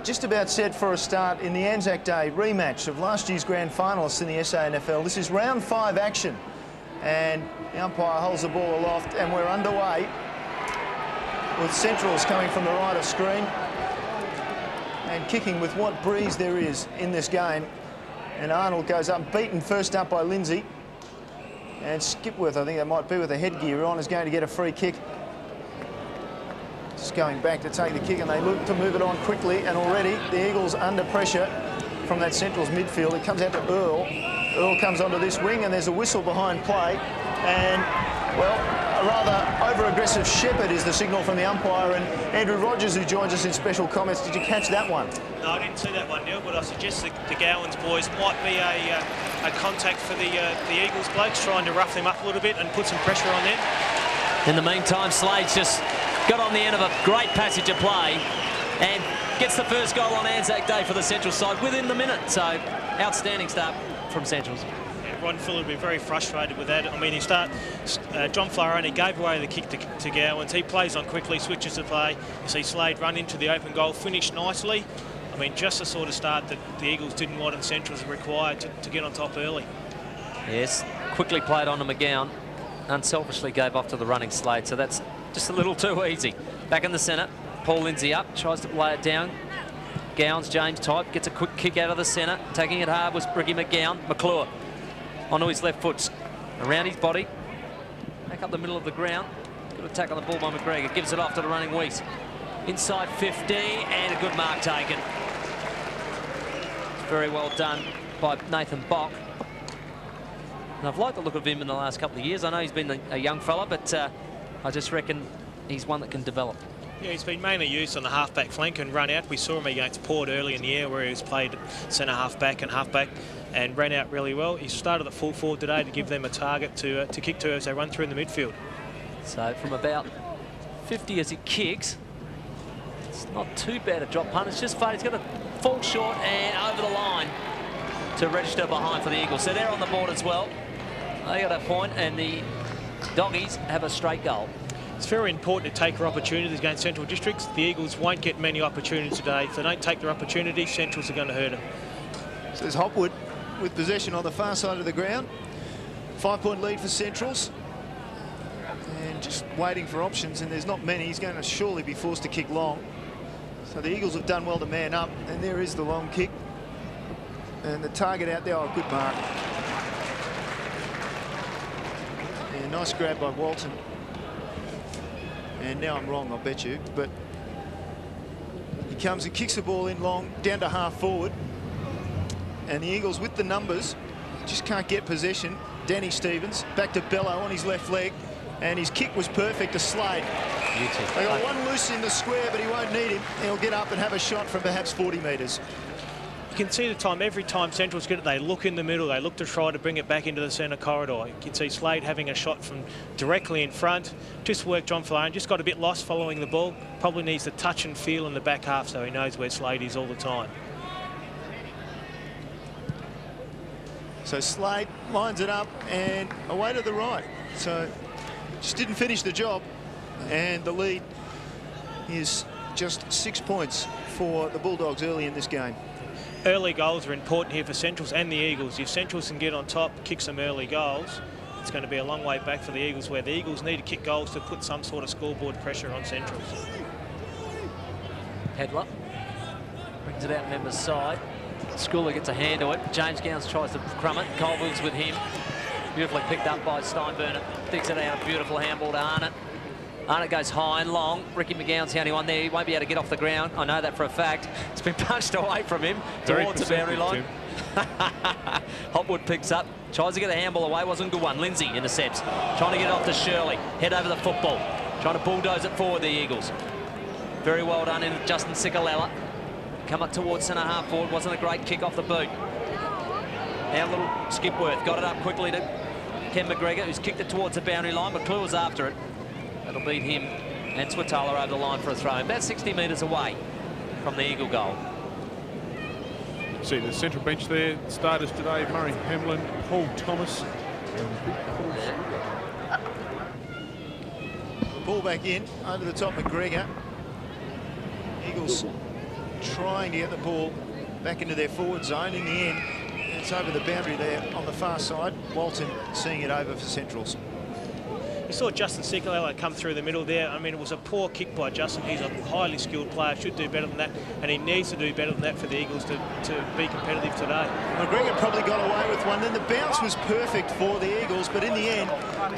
just about set for a start in the Anzac Day rematch of last year's grand finalists in the SANFL. This is round 5 action, and the umpire holds the ball aloft, and we're underway with Centrals coming from the right of screen and kicking with what breeze there is in this game. And Arnold goes up, beaten first up by Lindsay. And Skipworth, I think that might be with the headgear on, is going to get a free kick. Just going back to take the kick, and they look to move it on quickly, and already the Eagles under pressure from that Centrals midfield. It comes out to Earl. Earl comes onto this wing, and there's a whistle behind play. And, well, a rather over-aggressive shepherd is the signal from the umpire. And Andrew Rogers, who joins us in special comments, did you catch that one? No, I didn't see that one, Neil, but I suggest the Gowans boys might be a contact for the Eagles blokes, trying to rough them up a little bit and put some pressure on them. In the meantime, Slade's just got on the end of a great passage of play and gets the first goal on Anzac Day for the Central side within the minute. So, outstanding start from Centrals. Yeah, Ron Fuller will be very frustrated with that. I mean, John Flaherty gave away the kick to Gowans. He plays on quickly, switches the play. You see Slade run into the open goal, finish nicely. I mean, just the sort of start that the Eagles didn't want and Centrals required to get on top early. Yes, quickly played on to McGowan. Unselfishly gave off to the running Slade, so that's just a little too easy. Back in the centre, Paul Lindsay up, tries to play it down. Gowans, James type, gets a quick kick out of the centre. Taking it hard was Ricky McGowan. McClure onto his left foot, around his body. Back up the middle of the ground. Good attack on the ball by McGregor. Gives it off to the running Weiss. Inside 50, and a good mark taken. Very well done by Nathan Bock. And I've liked the look of him in the last couple of years. I know he's been a young fella, but I just reckon he's one that can develop. Yeah, he's been mainly used on the half-back flank and run out. We saw him against Port early in the year where he was played centre half-back and half-back and ran out really well. He started at full forward today to give them a target to kick to as they run through in the midfield. So from about 50 as he kicks, it's not too bad a drop punt. It's just fun. He's going to fall short and over the line to register behind for the Eagles. So they're on the board as well. They got a point, and the Doggies have a straight goal. It's very important to take your opportunities against Central Districts. The Eagles won't get many opportunities today. If they don't take their opportunity, Centrals are going to hurt them. So there's Hopwood with possession on the far side of the ground. 5-point lead for Centrals. And just waiting for options, and there's not many. He's going to surely be forced to kick long. So the Eagles have done well to man up, and there is the long kick. And the target out there, oh, good mark. Yeah, nice grab by Walton. And now I'm wrong, I'll bet you. But he comes and kicks the ball in long, down to half forward. And the Eagles, with the numbers, just can't get possession. Danny Stevens, back to Bello on his left leg. And his kick was perfect to Slade. They got one loose in the square, but he won't need him. He'll get up and have a shot from perhaps 40 metres. You can see the time, every time Centrals get it, they look in the middle, they look to try to bring it back into the centre corridor. You can see Slade having a shot from directly in front. Just worked John Flaherty, just got a bit lost following the ball. Probably needs to touch and feel in the back half so he knows where Slade is all the time. So Slade lines it up and away to the right. So just didn't finish the job, and the lead is just 6 points for the Bulldogs early in this game. Early goals are important here for Centrals and the Eagles. If Centrals can get on top, kick some early goals, it's going to be a long way back for the Eagles, where the Eagles need to kick goals to put some sort of scoreboard pressure on Centrals. Hedler brings it out Member's side. Schooler gets a hand to it. James Gowans tries to crumb it. Colville's with him. Beautifully picked up by Steinburner. Digs it out. A beautiful handball to Arnott. Arnott goes high and long. Ricky McGowan's the only one there. He won't be able to get off the ground. I know that for a fact. It's been punched away from him towards the boundary line. Hopwood picks up. Tries to get the handball away. Wasn't a good one. Lindsay intercepts. Trying to get it off to Shirley. Head over the football. Trying to bulldoze it forward, the Eagles. Very well done in Justin Cicalella. Come up towards centre half forward. Wasn't a great kick off the boot. Now little Skipworth got it up quickly to Ken McGregor, who's kicked it towards the boundary line. McClure was after it. That'll beat him and Swatala over the line for a throw. About 60 metres away from the Eagle goal. See the central bench there. Starters today: Murray Hamlin, Paul Thomas, and Big Paul. Ball back in, over the top McGregor. Eagles trying to get the ball back into their forward zone. In the end, it's over the boundary there on the far side. Walton seeing it over for Centrals. You saw Justin Sikalala come through the middle there. I mean, it was a poor kick by Justin. He's a highly skilled player, should do better than that, and he needs to do better than that for the Eagles to be competitive today. McGregor probably got away with one. Then the bounce was perfect for the Eagles, but in the end,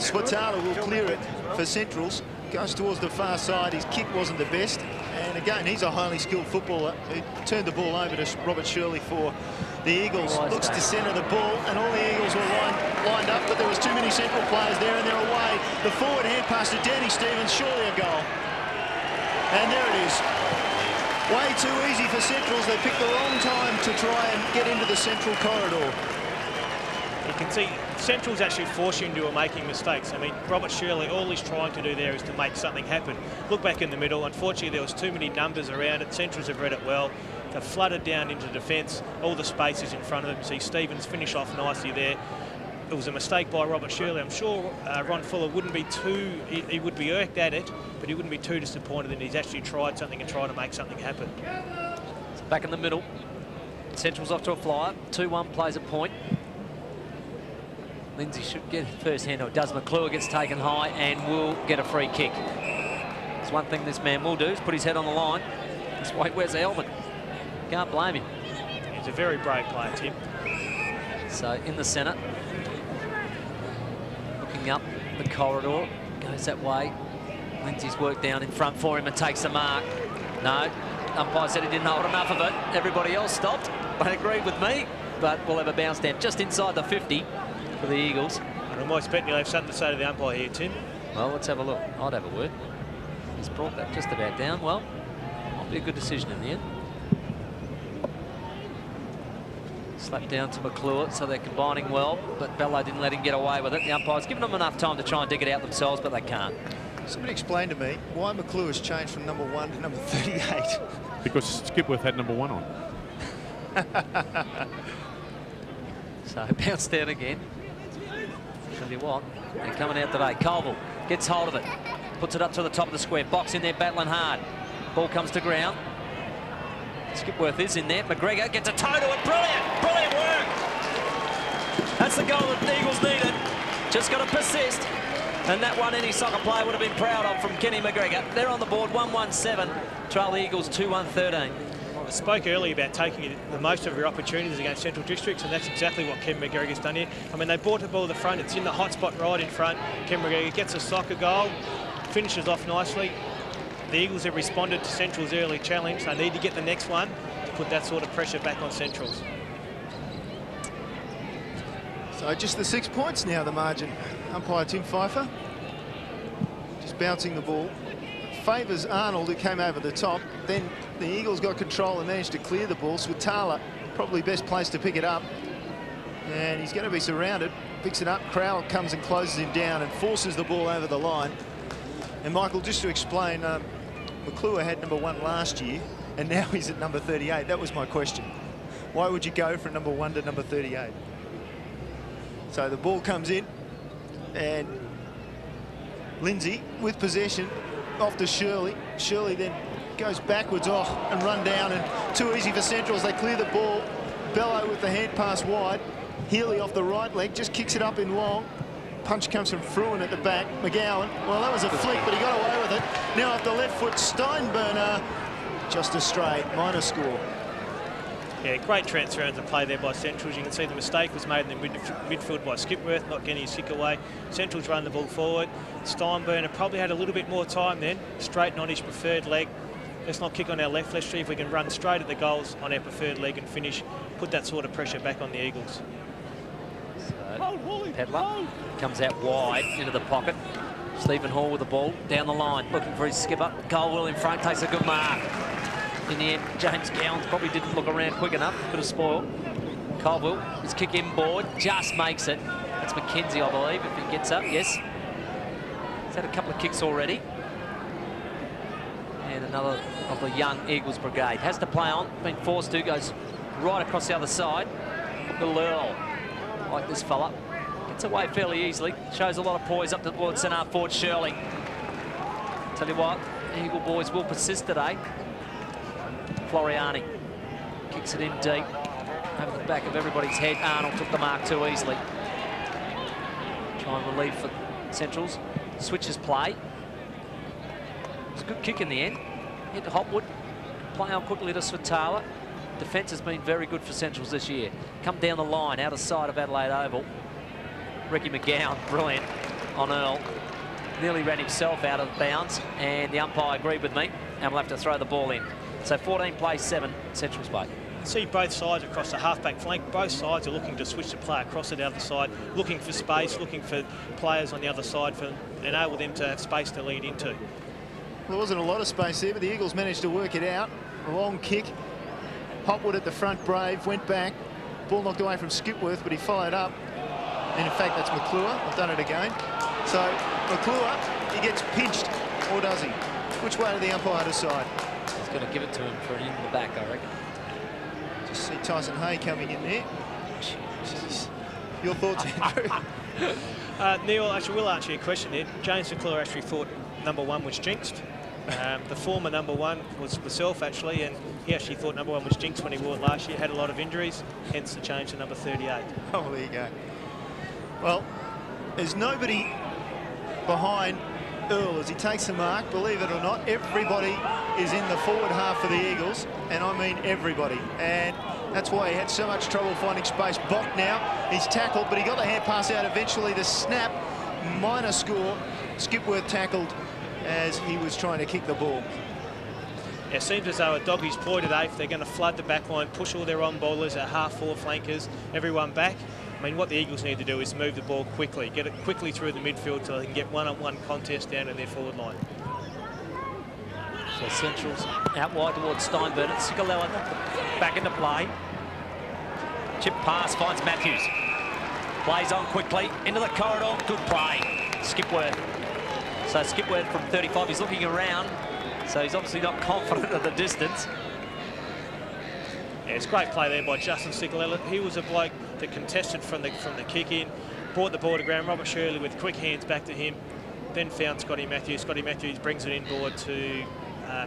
Swatala will clear it for Centrals. Goes towards the far side. His kick wasn't the best. And again, he's a highly skilled footballer. He turned the ball over to Robert Shirley for the Eagles. Looks to centre the ball, and all the Eagles were lined up, but there was too many Central players there, and they're away. The forward hand pass to Danny Stevens, surely a goal. And there it is. Way too easy for Centrals. They picked the wrong time to try and get into the central corridor. You can see Central's actually forcing you into making mistakes. I mean, Robert Shirley, all he's trying to do there is to make something happen. Look back in the middle. Unfortunately, there was too many numbers around it. Centrals have read it well. They've flooded down into defence. All the spaces in front of them. You see Stevens finish off nicely there. It was a mistake by Robert Shirley. I'm sure Ron Fuller wouldn't be too... He would be irked at it, but he wouldn't be too disappointed that he's actually tried something and tried to make something happen. It's back in the middle. Central's off to a flyer. 2-1 plays a point. Lindsay should get first hand, or does. McClure gets taken high and will get a free kick. There's one thing this man will do is put his head on the line. Just wait, where's the helmet? Can't blame him. He's a very brave player, Tim. So in the centre, looking up the corridor, goes that way. Lindsay's worked down in front for him and takes the mark. No, umpire said he didn't hold enough of it. Everybody else stopped. They agreed with me, but we'll have a bounce down just inside the 50 for the Eagles. And I'm almost betting you'll have something to say to the umpire here, Tim. Well, let's have a look. I'd have a word. He's brought that just about down. Well, might be a good decision in the end. Slapped down to McClure, so they're combining well, but Bello didn't let him get away with it. The umpire's given them enough time to try and dig it out themselves, but they can't. Somebody explain to me why McClure has changed from number 1 to number 38. Because Skipworth had number 1 on. So bounce down again. Tell you what, they're coming out today. Colville gets hold of it, puts it up to the top of the square. Box in there, battling hard. Ball comes to ground. Skipworth is in there. McGregor gets a toe to it. Brilliant, brilliant work. That's the goal that the Eagles needed. Just got to persist. And that one any soccer player would have been proud of from Kenny McGregor. They're on the board, 1-1-7. Trail the Eagles 2-1-13. I spoke earlier about taking the most of your opportunities against Central Districts, and that's exactly what Ken McGregor's done here. I mean, they brought the ball to the front. It's in the hot spot right in front. Ken McGregor gets a soccer goal, finishes off nicely. The Eagles have responded to Central's early challenge. They need to get the next one to put that sort of pressure back on Central's. So just the 6 points now, the margin. Umpire Tim Pfeiffer just bouncing the ball. Favours Arnold, who came over the top. Then the Eagles got control and managed to clear the ball. Swatala, probably best place to pick it up. And he's going to be surrounded. Picks it up. Crowell comes and closes him down and forces the ball over the line. And Michael, just to explain, McClure had number 1 last year, and now he's at number 38. That was my question. Why would you go from number 1 to number 38? So the ball comes in, and Lindsay with possession off to Shirley. Shirley then goes backwards off and run down, and too easy for Centrals. They clear the ball. Bello with the hand pass wide. Healy off the right leg, just kicks it up in long. Punch comes from Fruin at the back. McGowan, well, that was a flick, but he got away with it. Now off the left foot, Steinberner, just a straight, minor score. Yeah, great transference and play there by Centrals. You can see the mistake was made in the midfield by Skipworth, not getting his kick away. Centrals run the ball forward. Steinberner probably had a little bit more time then, straighten on his preferred leg. Let's not kick on our left. Let's see if we can run straight at the goals on our preferred leg and finish, put that sort of pressure back on the Eagles. Pedler comes out wide into the pocket. Stephen Hall with the ball down the line, looking for his skipper. Colville in front, takes a good mark. In the end, James Gowans probably didn't look around quick enough. Could have spoiled. Colville, his kick inboard, just makes it. That's McKenzie, I believe, if he gets up. Yes. He's had a couple of kicks already. And another of the young Eagles brigade. Has to play on, been forced to, goes right across the other side. Galil, like this fella, gets away fairly easily. Shows a lot of poise up towards centre forward Shirley. Tell you what, Eagle boys will persist today. Floriani kicks it in deep. Over the back of everybody's head. Arnold took the mark too easily. Try and relieve for Centrals. Switches play. It's a good kick in the end. Hit to Hopwood. Play on quickly to Swatala. Defence has been very good for Centrals this year. Come down the line, out of sight of Adelaide Oval. Ricky McGowan, brilliant on Earl. Nearly ran himself out of bounds, and the umpire agreed with me, and we'll have to throw the ball in. So 14 plays 7, Central's play. See both sides across the half-back flank. Both sides are looking to switch the play across to the other side, looking for space, looking for players on the other side for enable them to have space to lead into. There wasn't a lot of space there, but the Eagles managed to work it out. A long kick. Hopwood at the front, brave, went back. Ball knocked away from Skipworth, but he followed up. And in fact, that's McClure. I've done it again. So McClure, he gets pinched, or does he? Which way did the umpire decide? He's going to give it to him for an in the back, I reckon. Just see Tyson Hay coming in there. Jeez. Your thoughts, Andrew? Neil, actually, we'll answer your question there. James McClure actually thought number 1 was jinxed. The former number 1 was myself, actually, and he actually thought number 1 was jinxed when he wore it last year. Had a lot of injuries, hence the change to number 38. Oh, there you go. Well, there's nobody behind Earl as he takes the mark. Believe it or not, everybody is in the forward half for the Eagles, and I mean everybody. And that's why he had so much trouble finding space. Bock now, he's tackled, but he got the hand pass out eventually. The snap, minor score. Skipworth tackled as he was trying to kick the ball. Yeah, it seems as though a doggy's ploy today. If they're going to flood the back line, push all their on-bowlers, their half-forward flankers, everyone back. I mean, what the Eagles need to do is move the ball quickly, get it quickly through the midfield so they can get one-on-one contest down in their forward line. So Central's out wide towards Steinbernert. Cicolella back into play. Chip pass finds Matthews. Plays on quickly into the corridor. Good play. Skipworth. So Skipworth from 35. He's looking around. So he's obviously not confident of the distance. Yeah, it's a great play there by Justin Cicolella. He was a bloke that contested from the kick in, brought the ball to ground. Robert Shirley with quick hands back to him, then found Scotty Matthews. Scotty Matthews brings it inboard to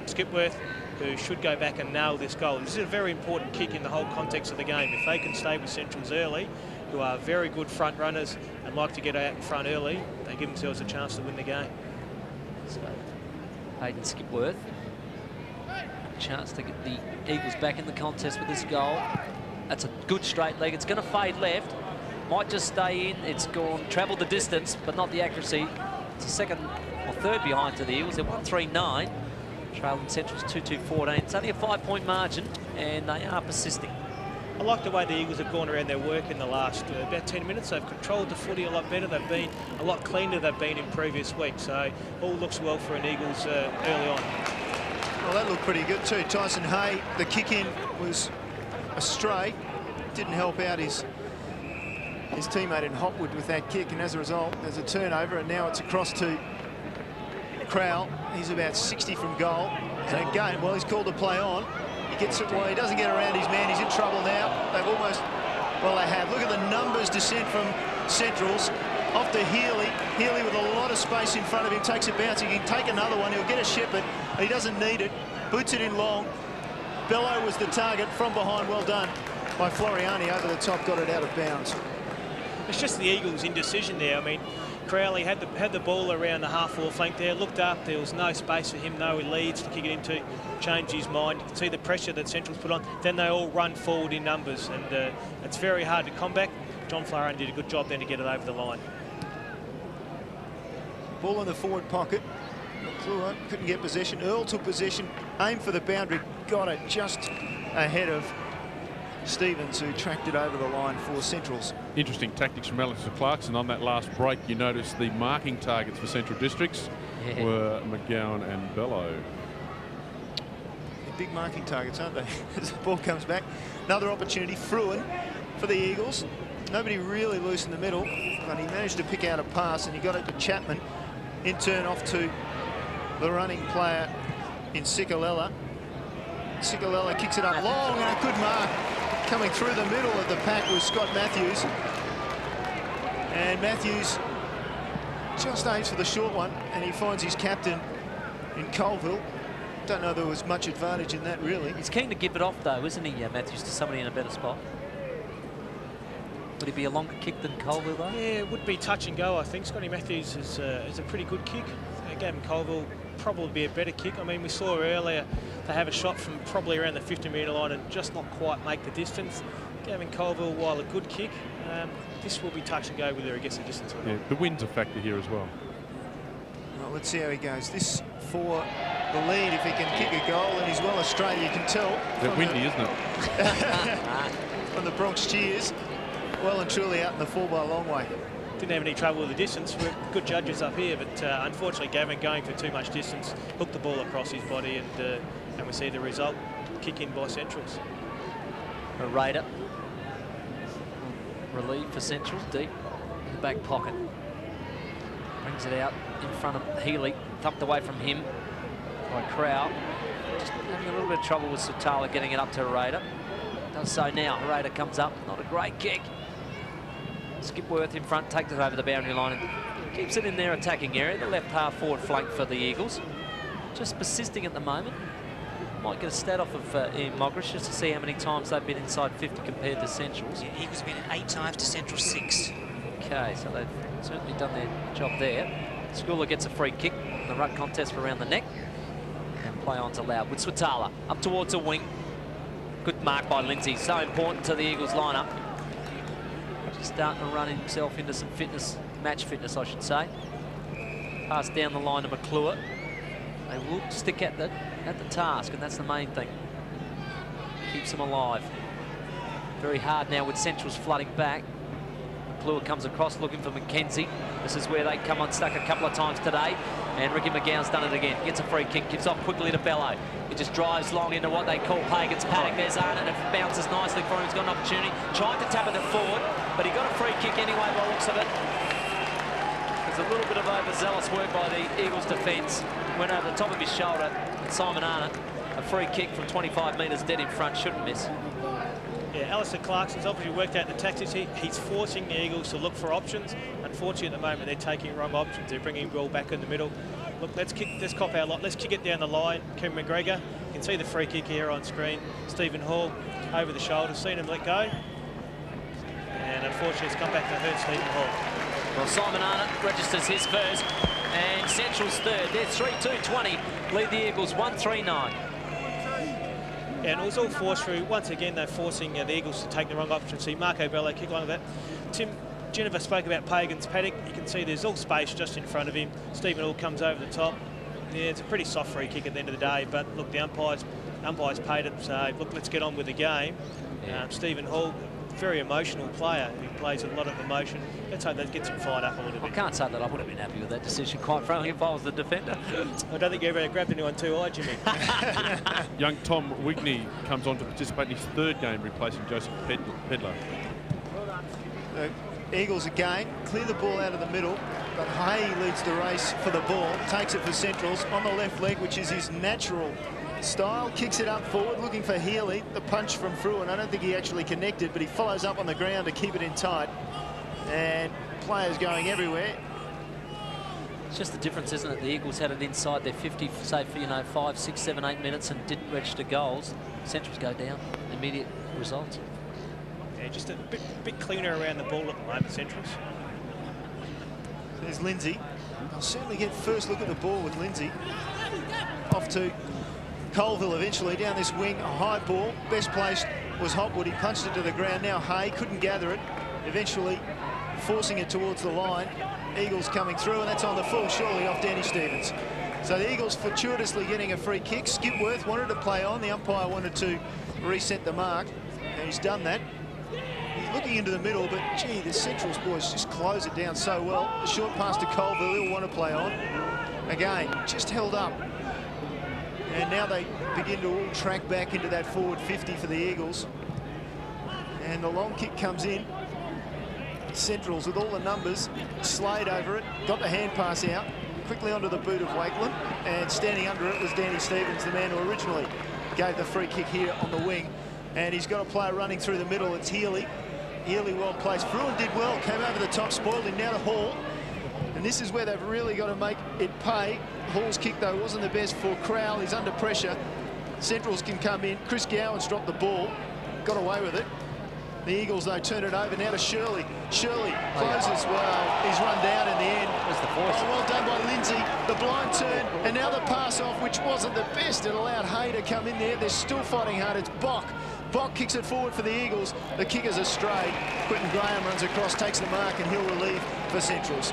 Skipworth, who should go back and nail this goal. This is a very important kick in the whole context of the game. If they can stay with Centrals early, who are very good front runners and like to get out in front early, they give themselves a chance to win the game. So Hayden Skipworth, chance to get the Eagles back in the contest with this goal. That's a good straight leg. It's going to fade left. Might just stay in. It's gone, travelled the distance, but not the accuracy. It's a second or third behind to the Eagles. They're 1-3-9. Trailing Central's 2-2-14. It's only a 5-point margin, and they are persisting. I like the way the Eagles have gone around their work in the last about 10 minutes. They've controlled the footy a lot better. They've been a lot cleaner than they've been in previous weeks. So all looks well for an Eagles early on. Well, that looked pretty good too. Tyson Hay, the kick-in was a stray. Didn't help out his teammate in Hopwood with that kick, and as a result, there's a turnover, and now it's across to Crowell. He's about 60 from goal. And again, well, he's called to play on. He gets it, well, he doesn't get around his man. He's in trouble now. They've almost, well, they have. Look at the numbers descent from Centrals. Off to Healy. Healy with a lot of space in front of him, takes a bounce. He can take another one. He'll get a Shepherd. He doesn't need it. Boots it in long. Bello was the target from behind. Well done by Floriani over the top. Got it out of bounds. It's just the Eagles' indecision there. I mean, Crowley had the ball around the half-forward flank there, looked up, there was no space for him, no leads to kick it into, changed his mind. You can see the pressure that Central's put on. Then they all run forward in numbers, and it's very hard to combat. John Floriani did a good job then to get it over the line. Ball in the forward pocket. McClure couldn't get possession. Earl took possession, aimed for the boundary, got it just ahead of Stevens, who tracked it over the line for Centrals. Interesting tactics from Alistair Clarkson. On that last break, you notice the marking targets for Central Districts were McGowan and Bello. They're big marking targets, aren't they? As the ball comes back. Another opportunity. Fruin for the Eagles. Nobody really loose in the middle, but he managed to pick out a pass, and he got it to Chapman. In turn off to the running player in Cicolella. Cicolella kicks it up long, and a good mark. Coming through the middle of the pack was Scott Matthews. And Matthews just aims for the short one, and he finds his captain in Colville. Don't know there was much advantage in that, really. He's keen to give it off, though, isn't he, Matthews, to somebody in a better spot? Would it be a longer kick than Colville, though? Yeah, it would be touch and go, I think. Scotty Matthews is a pretty good kick. Gavin Colville probably be a better kick. I mean, we saw earlier they have a shot from probably around the 50-metre line and just not quite make the distance. Gavin Colville, while a good kick, this will be touch and go whether he gets the distance or not. Yeah, the wind's a factor here as well. Well, let's see how he goes. This for the lead, if he can kick a goal, and he's well astray, you can tell. It's windy, isn't it? From the Bronx cheers. Well and truly out in the 4 by a long way. Didn't have any trouble with the distance. We're good judges up here, but unfortunately Gavin going for too much distance, hooked the ball across his body, and we see the result, kick in by Centrals. A Raider. Relief for Centrals, deep in the back pocket. Brings it out in front of Healy, tucked away from him by Crow. Just having a little bit of trouble with Sutala getting it up to Raider. Does so now. Raider comes up, not a great kick. Skipworth in front, takes it over the boundary line and keeps it in their attacking area, the left half forward flank for the Eagles. Just persisting at the moment. Might get a stat off of Ian Mogrish just to see how many times they've been inside 50 compared to Centrals. Yeah, Eagles have been 8 times to Central 6. Okay, so they've certainly done their job there. Schooler gets a free kick in the ruck contest for around the neck. And play on's allowed with Swatala up towards a wing. Good mark by Lindsay, so important to the Eagles lineup. Just starting to run himself into some fitness, match fitness I should say. Pass down the line to McClure. They will stick at the task, and that's the main thing. Keeps them alive. Very hard now with Centrals flooding back. McClure comes across looking for McKenzie. This is where they come unstuck a couple of times today, and Ricky McGowan's done it again. Gets a free kick, gives off quickly to Bello. He just drives long into what they call Pagan's paddock. There's Arnott, and it bounces nicely for him. He's got an opportunity. Tried to tap it forward, but he got a free kick anyway by the looks of it. There's a little bit of overzealous work by the Eagles defence. Went over the top of his shoulder, and Simon Arnott, a free kick from 25 metres dead in front, shouldn't miss. Yeah, Alistair Clarkson's obviously worked out the tactics. He's forcing the Eagles to look for options. Unfortunately, at the moment, they're taking wrong options. They're bringing the ball back in the middle. Look, let's cop our lot. Let's kick it down the line. Kevin McGregor, you can see the free kick here on screen. Stephen Hall over the shoulder, seen him let go. And unfortunately, it's come back to hurt Stephen Hall. Well, Simon Arnott registers his first, and Central's third. They're 3-2-20, lead the Eagles 1-3-9. And it was all forced through. Once again, they're forcing the Eagles to take the wrong option. See Marco Bello kick along that. Tim Jennifer spoke about Pagan's paddock. You can see there's all space just in front of him. Stephen Hall comes over the top. Yeah, it's a pretty soft free kick at the end of the day, but look, the umpires paid it, so look, let's get on with the game. Yeah. Stephen Hall, very emotional player. He plays a lot of emotion. Let's hope that gets him fired up a little I bit. can't say that I would have been happy with that decision, quite frankly, if I was the defender. I don't think you ever grabbed anyone too high, Jimmy. Young Tom Wigney comes on to participate in his third game, replacing Joseph Pedler. The Eagles again clear the ball out of the middle, but Hay leads the race for the ball, takes it for Centrals on the left leg, which is his natural style, kicks it up forward, looking for Healy. The punch from Fruin, I don't think he actually connected, but he follows up on the ground to keep it in tight. And players going everywhere. It's just the difference, isn't it? The Eagles had it inside their 50, say, for, 5, 6, 7, 8 minutes and didn't register goals. Centrals go down. Immediate results. Yeah, just a bit cleaner around the ball at the moment, Centrals. There's Lindsay. I'll certainly get first look at the ball with Lindsay. Off to Colville eventually down this wing, a high ball. Best placed was Hopwood. He punched it to the ground. Now Hay couldn't gather it. Eventually forcing it towards the line. Eagles coming through, and that's on the full, surely off Danny Stevens. So the Eagles fortuitously getting a free kick. Skipworth wanted to play on. The umpire wanted to reset the mark, and he's done that. He's looking into the middle, but gee, the Centrals boys just close it down so well. The short pass to Colville, he'll want to play on. Again, just held up. And now they begin to all track back into that forward 50 for the Eagles. And the long kick comes in. Centrals with all the numbers. Slade over it, got the hand pass out, quickly onto the boot of Wakeland, and standing under it was Danny Stevens, the man who originally gave the free kick here on the wing. And he's got a player running through the middle. It's Healy. Healy well placed. Fruin did well, came over the top, spoiled him. Now to Hall. And And this is where they've really got to make it pay. Hall's kick, though, wasn't the best for Crowell. He's under pressure. Centrals can come in. Chris Gowan's dropped the ball. Got away with it. The Eagles, though, turn it over now to Shirley. Shirley closes. Well, he's run down in the end. Oh, well done by Lindsay. The blind turn, and now the pass off, which wasn't the best. It allowed Hay to come in there. They're still fighting hard. It's Bock. Bock kicks it forward for the Eagles. The kickers are straight. Quentin Graham runs across, takes the mark, and he'll relieve for Centrals.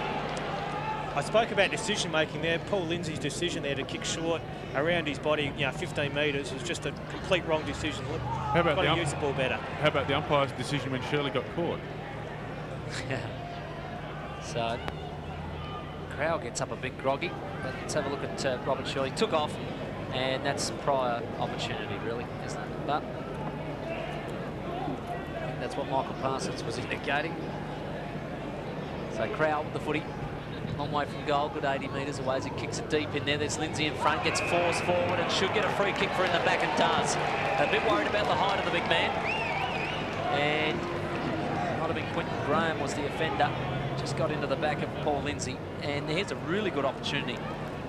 I spoke about decision-making there. Paul Lindsay's decision there to kick short around his body, 15 metres, was just a complete wrong decision. Look, how about got to use the ball better. How about the umpire's decision when Shirley got caught? So, Crowell gets up a bit groggy. But let's have a look at Robert Shirley. Took off, and that's prior opportunity, really, isn't it? But I think that's what Michael Parsons was indicating. So Crowell with the footy. Long way from goal, good 80 metres away as he kicks it deep in there. There's Lindsay in front, gets forced forward and should get a free kick for in the back and does. A bit worried about the height of the big man. And might have been Quentin Graham was the offender. Just got into the back of Paul Lindsay. And here's a really good opportunity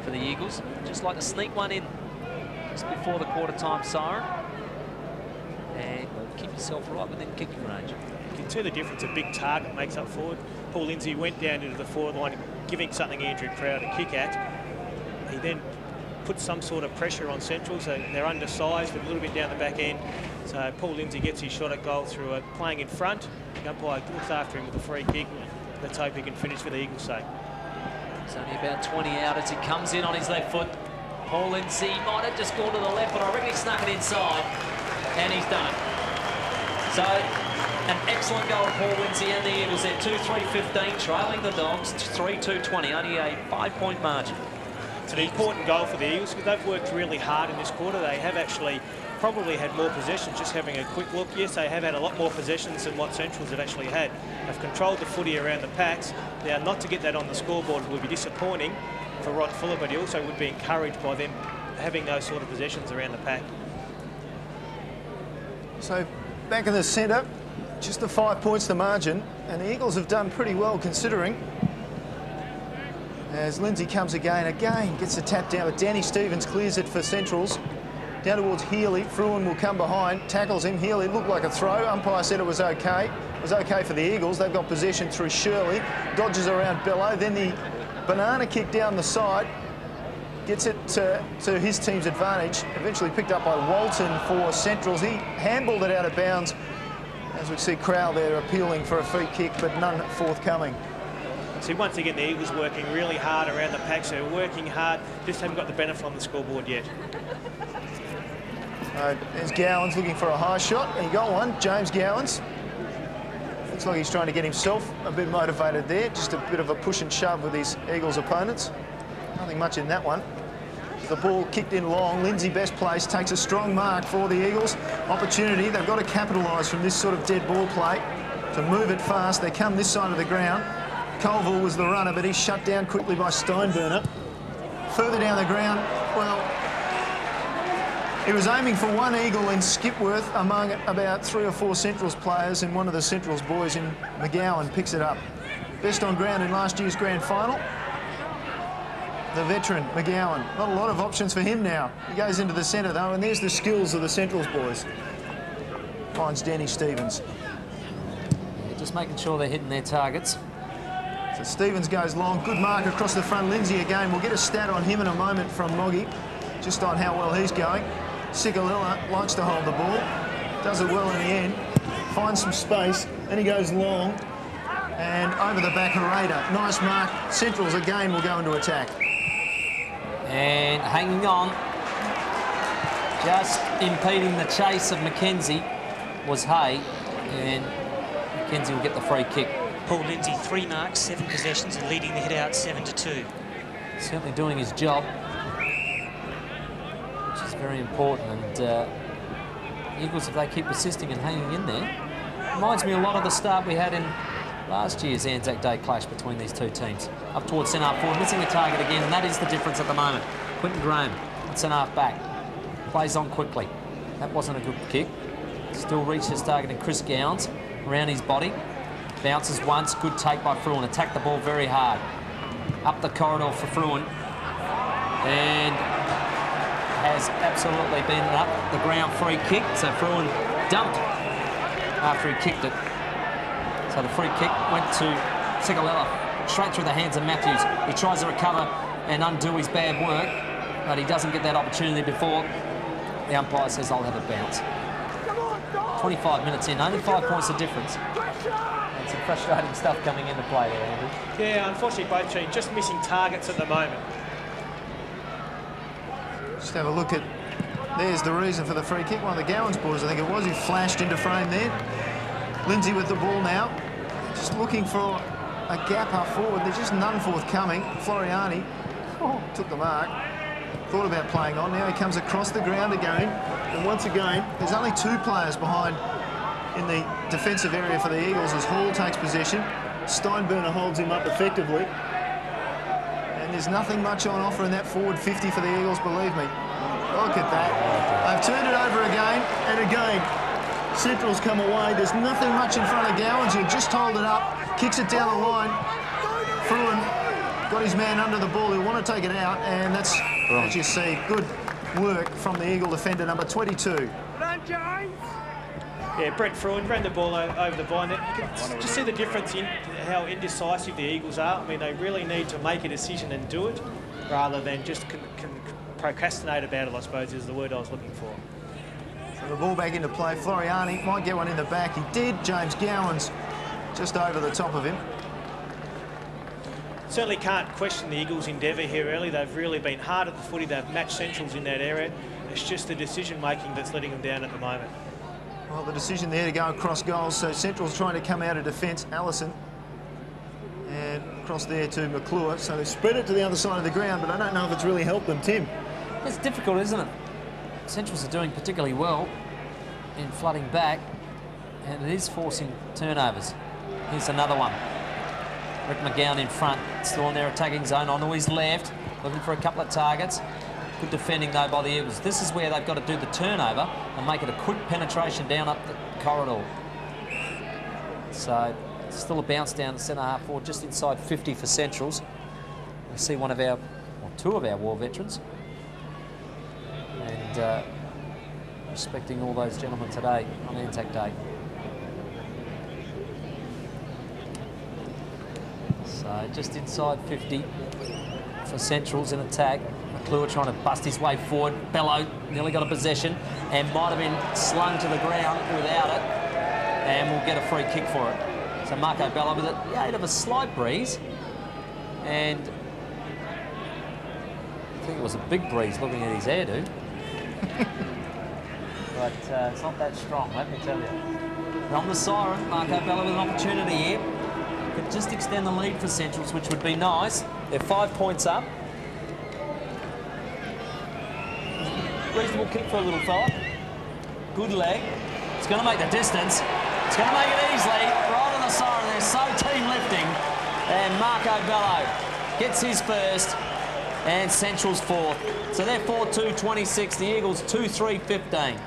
for the Eagles. Just like to sneak one in just before the quarter-time siren. And keep yourself right within kicking range. You can see the difference a big target makes up forward. Paul Lindsay went down into the forward line, giving something Andrew Crowell to kick at. He then put some sort of pressure on Central, so they're undersized but a little bit down the back end. So Paul Lindsay gets his shot at goal through playing in front. The umpire looks after him with a free kick. Let's hope he can finish for the Eagles' sake. It's only about 20 out as he comes in on his left foot. Paul Lindsay might have just gone to the left, but I reckon he snuck it inside, and he's done it. So, an excellent goal to Paul Lindsay and the Eagles there, 2-3-15, trailing the Dogs, 3-2-20, only a 5-point margin. It's an important goal for the Eagles because they've worked really hard in this quarter. They have actually probably had more possessions. Just having a quick look, yes, they have had a lot more possessions than what Centrals have actually had. They've controlled the footy around the packs. Now, not to get that on the scoreboard would be disappointing for Ron Fuller, but he also would be encouraged by them having those sort of possessions around the pack. So, back in the centre, just the 5 points the margin, and the Eagles have done pretty well considering. As Lindsay comes again, gets the tap down, but Danny Stevens clears it for Centrals. Down towards Healy, Fruin will come behind, tackles him. Healy looked like a throw, umpire said it was okay. It was okay for the Eagles. They've got possession through Shirley, dodges around Bello, then the banana kick down the side, gets it to his team's advantage, eventually picked up by Walton for Centrals. He handballed it out of bounds. As we see Crowell there appealing for a free kick, but none forthcoming. See, once again, the Eagles working really hard around the pack, so they're working hard, just haven't got the benefit on the scoreboard yet. There's Gowans looking for a high shot. He got one, James Gowans. Looks like he's trying to get himself a bit motivated there. Just a bit of a push and shove with his Eagles opponents. Nothing much in that one. The ball kicked in long. Lindsay, best place, takes a strong mark for the Eagles. Opportunity, they've got to capitalise from this sort of dead ball play to move it fast. They come this side of the ground. Colville was the runner, but he's shut down quickly by Steinburner. Further down the ground, well, he was aiming for one Eagle in Skipworth among about 3 or 4 Centrals players, and one of the Centrals boys in McGowan picks it up. Best on ground in last year's grand final. The veteran, McGowan. Not a lot of options for him now. He goes into the centre, though, and there's the skills of the Centrals boys. Finds Danny Stevens. Yeah, just making sure they're hitting their targets. So Stevens goes long. Good mark across the front. Lindsay again. We'll get a stat on him in a moment from Moggy, just on how well he's going. Sigalilla likes to hold the ball. Does it well in the end. Finds some space. Then he goes long. And over the back of Raider. Nice mark. Centrals again will go into attack. And hanging on, just impeding the chase of Mackenzie was Hay, and Mackenzie will get the free kick. Paul Lindsay, 3 marks, 7 possessions, and leading the hit out 7-2. Certainly doing his job, which is very important. And Eagles, if they keep persisting and hanging in there, reminds me a lot of the start we had in last year's Anzac Day clash between these two teams. Up towards centre-half forward, missing a target again, and that is the difference at the moment. Quentin Graham, centre-half back, plays on quickly. That wasn't a good kick. Still reached his target, and Chris Gowans around his body. Bounces once, good take by Fruin, attacked the ball very hard. up the corridor for Fruin. And has absolutely been up the ground free kick. So Fruin dumped after he kicked it. So the free kick went to Cigalella, straight through the hands of Matthews. He tries to recover and undo his bad work, but he doesn't get that opportunity before the umpire says, I'll have a bounce. 25 minutes in, only 5 points of difference. And some frustrating stuff coming into play there, Andrew. Yeah, unfortunately both teams just missing targets at the moment. Just have a look at, there's the reason for the free kick. One of the Gowans boys, I think it was, he flashed into frame there. Lindsay with the ball now, just looking for a gap up forward. There's just none forthcoming. Floriani took the mark, thought about playing on. Now he comes across the ground again. And once again, there's only 2 players behind in the defensive area for the Eagles as Hall takes possession. Steinburner holds him up effectively. And there's nothing much on offer in that forward 50 for the Eagles, believe me. Look at that. They've turned it over again and again. Central's come away. There's nothing much in front of Gowans. He'll just hold it up, kicks it down the line. Fruin got his man under the ball. He'll want to take it out, and that's, as you see, good work from the Eagle defender, number 22. Yeah, Brett Fruin ran the ball over the line. You can just see the difference in how indecisive the Eagles are. I mean, they really need to make a decision and do it, rather than just procrastinate about it, I suppose, is the word I was looking for. So the ball back into play. Floriani might get one in the back. He did. James Gowans just over the top of him. Certainly can't question the Eagles' endeavour here early. They've really been hard at the footy. They've matched Centrals in that area. It's just the decision-making that's letting them down at the moment. Well, the decision there to go across goals. So Central's trying to come out of defence. Allison. And across there to McClure. So they spread it to the other side of the ground, but I don't know if it's really helped them, Tim. It's difficult, isn't it? Centrals are doing particularly well in flooding back, and it is forcing turnovers. Here's another one. Rick McGowan in front, still in their attacking zone, onto his left, looking for a couple of targets. Good defending, though, by the Eagles. This is where they've got to do the turnover and make it a quick penetration down up the corridor. So, still a bounce down the centre half forward, just inside 50 for Centrals. We see one of our, or 2 of our war veterans. And respecting all those gentlemen today on Anzac Day. So just inside 50 for Centrals in attack. McClure trying to bust his way forward. Bello nearly got a possession and might have been slung to the ground without it. And we'll get a free kick for it. So Marco Bello with the aid of a slight breeze. And I think it was a big breeze looking at his hairdo. But it's not that strong, let me tell you. And on the siren, Marco Bello with an opportunity here. Could just extend the lead for Centrals, which would be nice. They're 5 points up. Reasonable kick for a little fella. Good leg. It's going to make the distance. It's going to make it easily. Right on the siren there, so team lifting. And Marco Bello gets his first. And Central's 4th. So they're 4-2-26. The Eagles 2-3-15.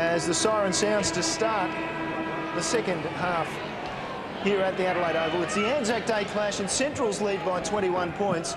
as the siren sounds to start the second half here at the Adelaide Oval. It's the Anzac Day clash and Central's lead by 21 points.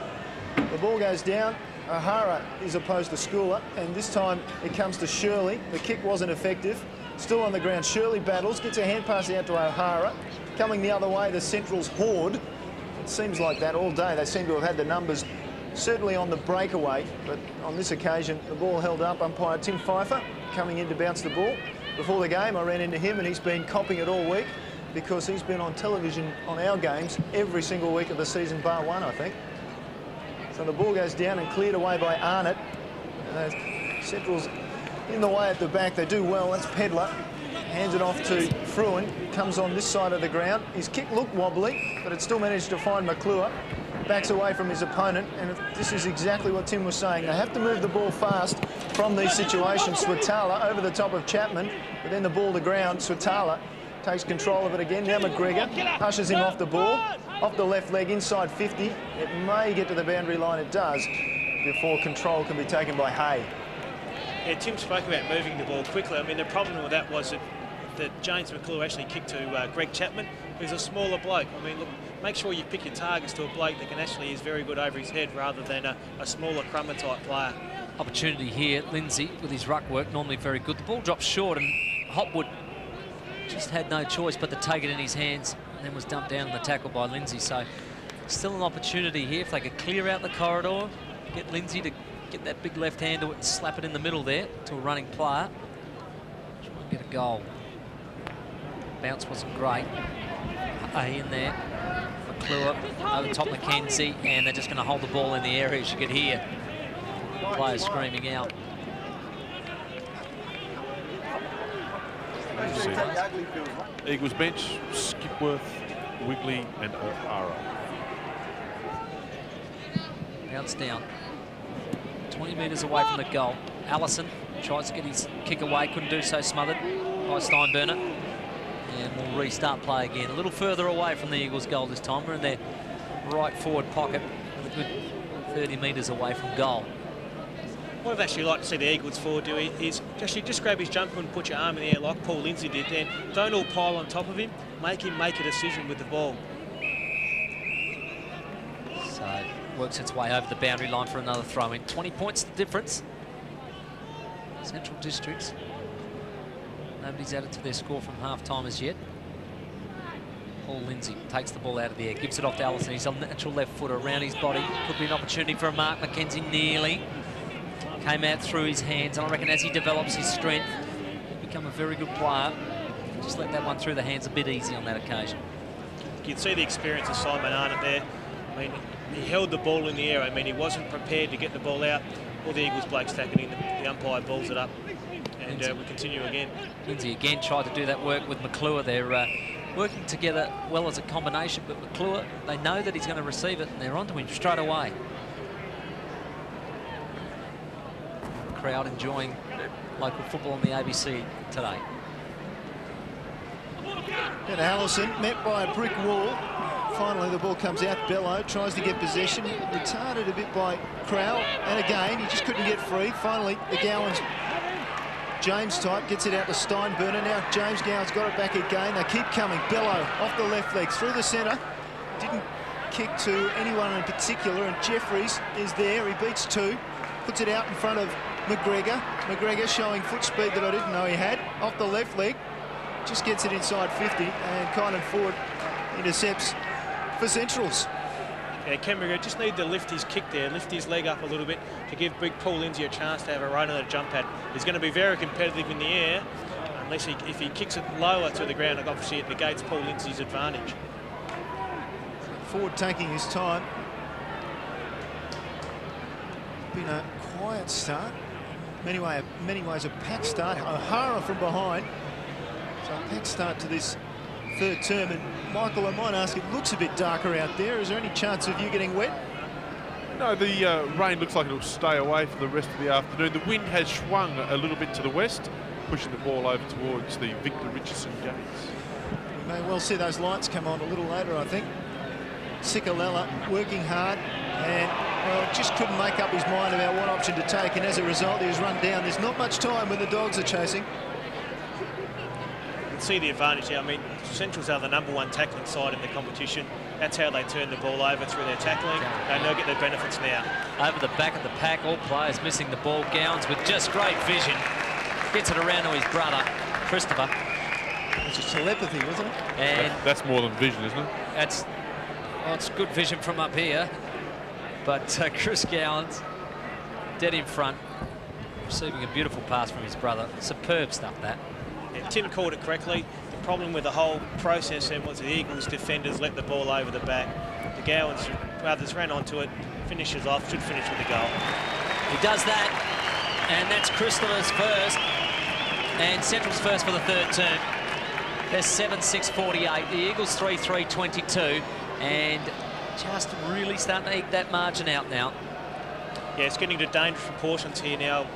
The ball goes down. O'Hara is opposed to Schooler, and this time it comes to Shirley. The kick wasn't effective. Still on the ground, Shirley battles, gets a hand pass out to O'Hara. Coming the other way, the Central's horde. It seems like that all day. They seem to have had the numbers, certainly on the breakaway, but on this occasion, the ball held up. Umpire Tim Pfeiffer coming in to bounce the ball. Before the game, I ran into him, and he's been copping it all week because he's been on television on our games every single week of the season, bar one, I think. So the ball goes down and cleared away by Arnott. And Central's in the way at the back. They do well. That's Pedler. Hands it off to Fruin. Comes on this side of the ground. His kick looked wobbly, but it still managed to find McClure. Backs away from his opponent. And this is exactly what Tim was saying. They have to move the ball fast from these situations. Switala over the top of Chapman, but then the ball to ground. Switala takes control of it again. Now McGregor pushes him off the ball. Off the left leg, inside 50. It may get to the boundary line. It does, before control can be taken by Hay. Yeah, Tim spoke about moving the ball quickly. I mean, the problem with that was that James McClure actually kicked to Greg Chapman, who's a smaller bloke. I mean, look, make sure you pick your targets to a bloke that can actually is very good over his head rather than a smaller crummer type player. Opportunity here, Lindsay with his ruck work, normally very good. The ball drops short and Hopwood just had no choice but to take it in his hands and then was dumped down in the tackle by Lindsay. So still an opportunity here if they could clear out the corridor, get Lindsay to get that big left hand to it and slap it in the middle there to a running player. Try and get a goal. Bounce wasn't great. A in there. McClure over top McKenzie, and they're just going to hold the ball in the area, as you could hear players screaming out. Eagles bench, Skipworth, Wigley and O'Hara. Bounce down. 20 metres away from the goal. Allison tries to get his kick away, couldn't do so, smothered by Steinburner. And we'll restart play again. A little further away from the Eagles' goal this time. We're in their right forward pocket, a good 30 metres away from goal. What I'd actually like to see the Eagles forward do is actually just grab his jumper and put your arm in the air like Paul Lindsay did then. Don't all pile on top of him. Make him make a decision with the ball. So works its way over the boundary line for another throw in. 20 points the difference. Central Districts. Nobody's added to their score from half-time as yet. Paul Lindsay takes the ball out of the air, gives it off to Allison. He's a natural left footer around his body. Could be an opportunity for a mark. McKenzie nearly came out through his hands, and I reckon as he develops his strength, he'll become a very good player. Just let that one through the hands a bit easy on that occasion. You can see the experience of Simon Arnott there. I mean, he held the ball in the air. I mean, he wasn't prepared to get the ball out. All the Eagles blokes taking in, the umpire balls it up, and we continue again. Lindsay again tried to do that work with McClure. They're working together well as a combination, but McClure, they know that he's going to receive it, and they're onto him straight away. Crowd enjoying local football on the ABC today. And Allison met by a brick wall. Finally, the ball comes out. Bello tries to get possession. Retarded a bit by Crowell. And again, he just couldn't get free. Finally, the Gowans James type gets it out to Steinburner. Now James Gowan's got it back again. They keep coming. Bello off the left leg through the centre. Didn't kick to anyone in particular. And Jeffries is there. He beats two. Puts it out in front of McGregor. McGregor showing foot speed that I didn't know he had. Off the left leg. Just gets it inside 50. And Kynan Ford intercepts for Centrals. Yeah, Ken McGregor just needed to lift his kick there, lift his leg up a little bit to give big Paul Lindsay a chance to have a run on the jump pad. He's going to be very competitive in the air, unless if he kicks it lower to the ground, obviously it negates Paul Lindsay's advantage. Ford taking his time. Been a quiet start. Many ways a packed start. O'Hara from behind. So a packed start to this third term. And Michael, I might ask, it looks a bit darker out there. Is there any chance of you getting wet? No, the rain looks like it'll stay away for the rest of the afternoon. The wind has swung a little bit to the west, pushing the ball over towards the Victor Richardson gates. We may well see those lights come on a little later, I think. Cicolella working hard and, well, just couldn't make up his mind about what option to take, and as a result he was run down. There's not much time when the Dogs are chasing. see the advantage here. I mean, Centrals are the #1 tackling side in the competition. That's how they turn the ball over through their tackling, and they'll get their benefits now. Over the back of the pack, all players missing the ball. Gowans with just great vision. Gets it around to his brother, Christopher. It's just telepathy, wasn't it? And that's more than vision, isn't it? it's good vision from up here. But Chris Gowans, dead in front, receiving a beautiful pass from his brother. Superb stuff, that. Yeah, Tim called it correctly. The problem with the whole process then was the Eagles defenders let the ball over the back. The Gowans brothers ran onto it, finishes off, should finish with a goal. He does that, and that's Christopher's first, and Central's first for the third term. They're 7-6-48. The Eagles 3-3-22, and just really starting to eke that margin out now. Yeah, it's getting to dangerous proportions here now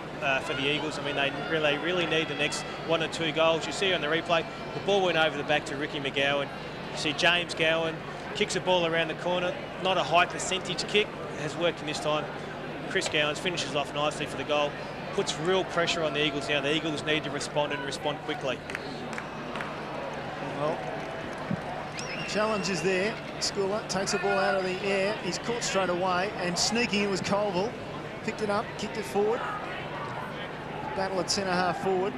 for the Eagles. I mean, they really need the next 1 or 2 goals. You see on the replay, the ball went over the back to Ricky McGowan. You see James Gowan kicks the ball around the corner. Not a high percentage kick. It has worked in this time. Chris Gowans finishes off nicely for the goal. Puts real pressure on the Eagles now. The Eagles need to respond and respond quickly. Well, challenge is there. Schooler takes the ball out of the air. He's caught straight away, and sneaking in was Colville. Picked it up, kicked it forward. Battle at centre-half forward.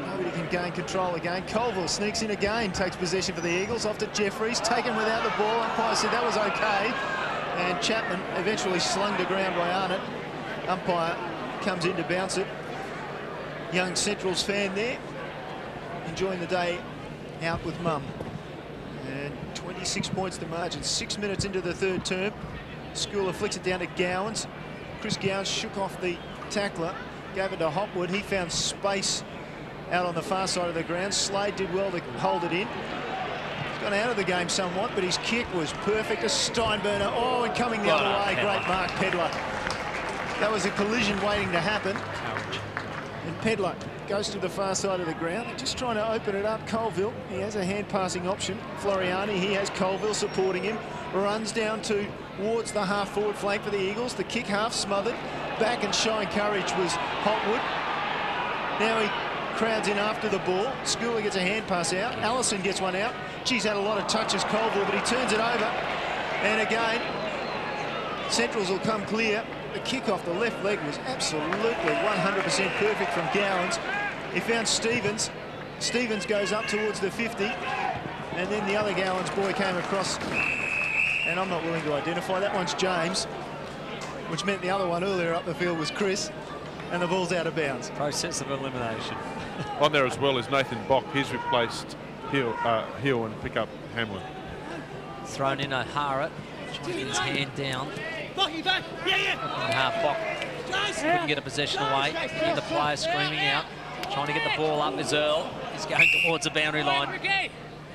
Nobody can gain control again. Colville sneaks in again, takes possession for the Eagles. Off to Jeffries, taken without the ball. Umpire said that was okay. And Chapman eventually slung to ground by Arnott. Umpire comes in to bounce it. Young Centrals fan there, enjoying the day out with mum. And 26 points to margin, 6 minutes into the third term. Schooler flicks it down to Gowans. Chris Gowans shook off the tackler, gave it to Hopwood. He found space out on the far side of the ground. Slade did well to hold it in. He's gone out of the game somewhat, but his kick was perfect. A Steinburner, oh, and coming the other way, great Mark Pedler. That was a collision waiting to happen. And Pedler goes to the far side of the ground. They're just trying to open it up. Colville, he has a hand passing option. Floriani, he has Colville supporting him. Runs down towards the half forward flank for the Eagles. The kick half smothered. Back and showing courage was Hopwood. Now he crowds in after the ball. Schooler gets a hand pass out. Allison gets one out. She's had a lot of touches, Colville, but he turns it over. And again, Centrals will come clear. The kick off the left leg was absolutely 100% perfect from Gowans. He found Stevens. Stevens goes up towards the 50. And then the other Gowans boy came across. And I'm not willing to identify. That one's James, which meant the other one earlier up the field was Chris. And the ball's out of bounds. Process of elimination. On there as well is Nathan Bock. He's replaced Hill and pick up Hamlin. Thrown in O'Hara. Trying to get his hand down. Half Bock couldn't get a possession away. And the player screaming out. Trying to get the ball up is Earl. He's going towards the boundary line.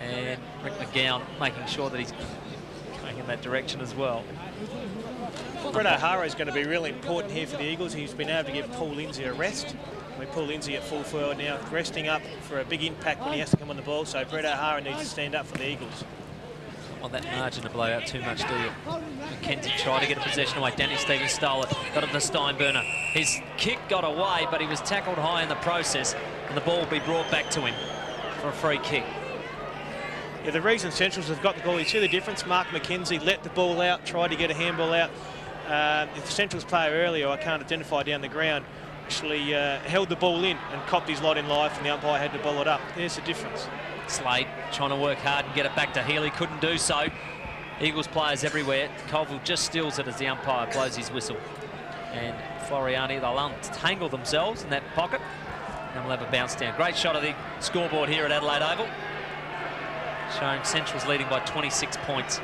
And Rick McGowan making sure that he's going in that direction as well. Brett O'Hara is going to be really important here for the Eagles. He's been able to give Paul Lindsay a rest. I mean, Paul Lindsay at full forward now, resting up for a big impact when he has to come on the ball. So Brett O'Hara needs to stand up for the Eagles. On that margin to blow out too much, do you? McKenzie tried to get a possession away. Danny Stevens stole it. Got it to Steinburner. His kick got away, but he was tackled high in the process, and the ball will be brought back to him for a free kick. Yeah, the reason Centrals have got the ball, you see the difference? Mark McKenzie let the ball out, tried to get a handball out. If the Centrals player earlier, I can't identify down the ground, actually held the ball in and copped his lot in life, and the umpire had to ball it up. There's the difference. Slade trying to work hard and get it back to Healy, couldn't do so. Eagles players everywhere. Colville just steals it as the umpire blows his whistle. And Floriani, they'll untangle themselves in that pocket, and we'll have a bounce down. Great shot of the scoreboard here at Adelaide Oval, showing Central's leading by 26 points.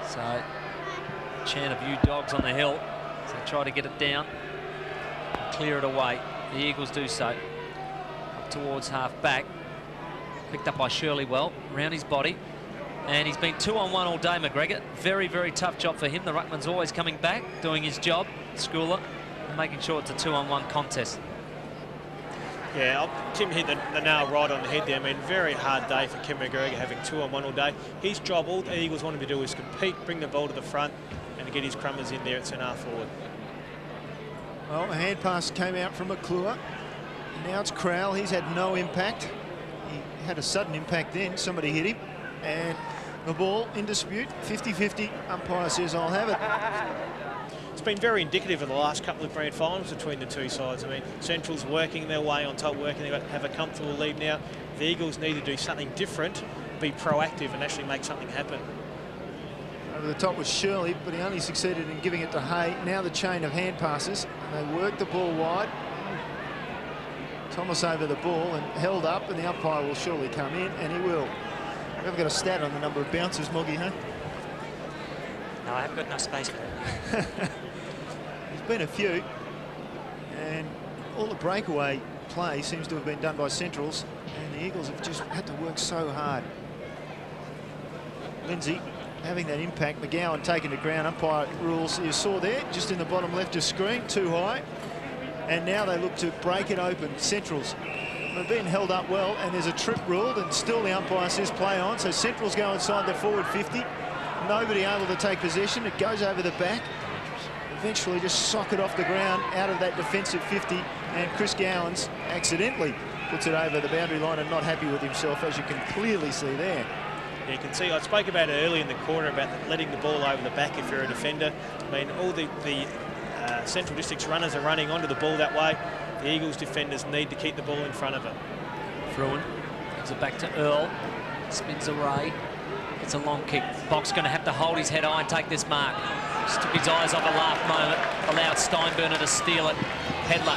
So, chant of "you dogs" on the hill. So try to get it down and clear it away. The Eagles do so. Up towards half back. Picked up by Shirley-Well, around his body. And he's been 2-on-1 all day, McGregor. Very, very tough job for him. The ruckman's always coming back, doing his job, Schooler, and making sure it's a 2-on-1 contest. Yeah, Tim hit the nail right on the head there. I mean, very hard day for Kim McGregor having 2-on-1 all day. His job, all the Eagles want him to do is compete, bring the ball to the front, and get his crummers in there at centre forward. Well, a hand pass came out from McClure. Now it's Crowell. He's had no impact. He had a sudden impact then. Somebody hit him. And the ball in dispute. 50-50. Umpire says, I'll have it. It's been very indicative of the last couple of grand finals between the two sides. I mean, Central's working their way on top, they have a comfortable lead now. The Eagles need to do something different, be proactive and actually make something happen. Over the top was Shirley, but he only succeeded in giving it to Hay. Now the chain of hand passes, and they work the ball wide. Thomas over the ball and held up, and the umpire will surely come in, and he will. We haven't got a stat on the number of bounces, Moggy, huh? No, I haven't got enough space for that. There's been a few, and all the breakaway play seems to have been done by Centrals, and the Eagles have just had to work so hard. Lindsay having that impact. McGowan taken to ground. Umpire rules you saw there, just in the bottom left of screen, too high. And now they look to break it open. Centrals. They've been held up well, and there's a trip ruled, and still the umpire says play on. So Centrals go inside their forward 50. Nobody able to take possession. It goes over the back. Eventually just sock it off the ground out of that defensive 50, and Chris Gowans accidentally puts it over the boundary line and not happy with himself, as you can clearly see there. Yeah, you can see, I spoke about it early in the quarter about letting the ball over the back if you're a defender. I mean, all the Central District's runners are running onto the ball that way. The Eagles defenders need to keep the ball in front of it. Fruin gives it back to Earl. Spins away. It's a long kick. Box going to have to hold his head high and take this mark. Just took his eyes off a last moment. Allowed Steinberner to steal it. Pedler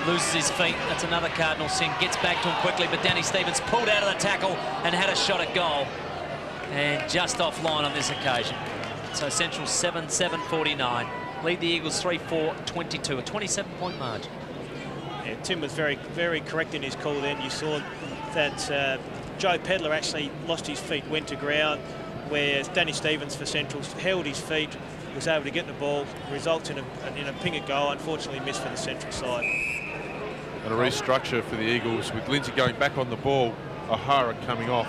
loses his feet. That's another cardinal sin. Gets back to him quickly, but Danny Stevens pulled out of the tackle and had a shot at goal. And just offline on this occasion. So Central 7-7-49. Lead the Eagles 3-4-22. A 27-point margin. Yeah, Tim was very, very correct in his call then. You saw that Joe Pedler actually lost his feet, went to ground, whereas Danny Stevens for Central held his feet, was able to get the ball, results in a ping at goal. Unfortunately missed for the Central side. And a restructure for the Eagles with Lindsay going back on the ball, O'Hara coming off,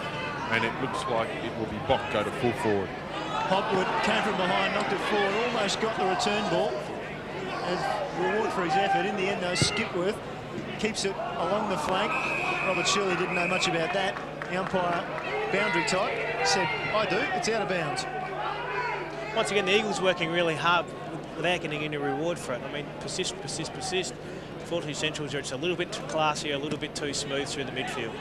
and it looks like it will be Bock go to full forward. Hopwood came from behind, knocked it forward, almost got the return ball as reward for his effort. In the end, though, Skipworth keeps it along the flank. Robert Shirley didn't know much about that. The umpire, boundary type, said, I do, it's out of bounds. Once again, the Eagles working really hard without getting any reward for it. I mean, persist. Unfortunately, Centrals are just a little bit too classy, a little bit too smooth through the midfield.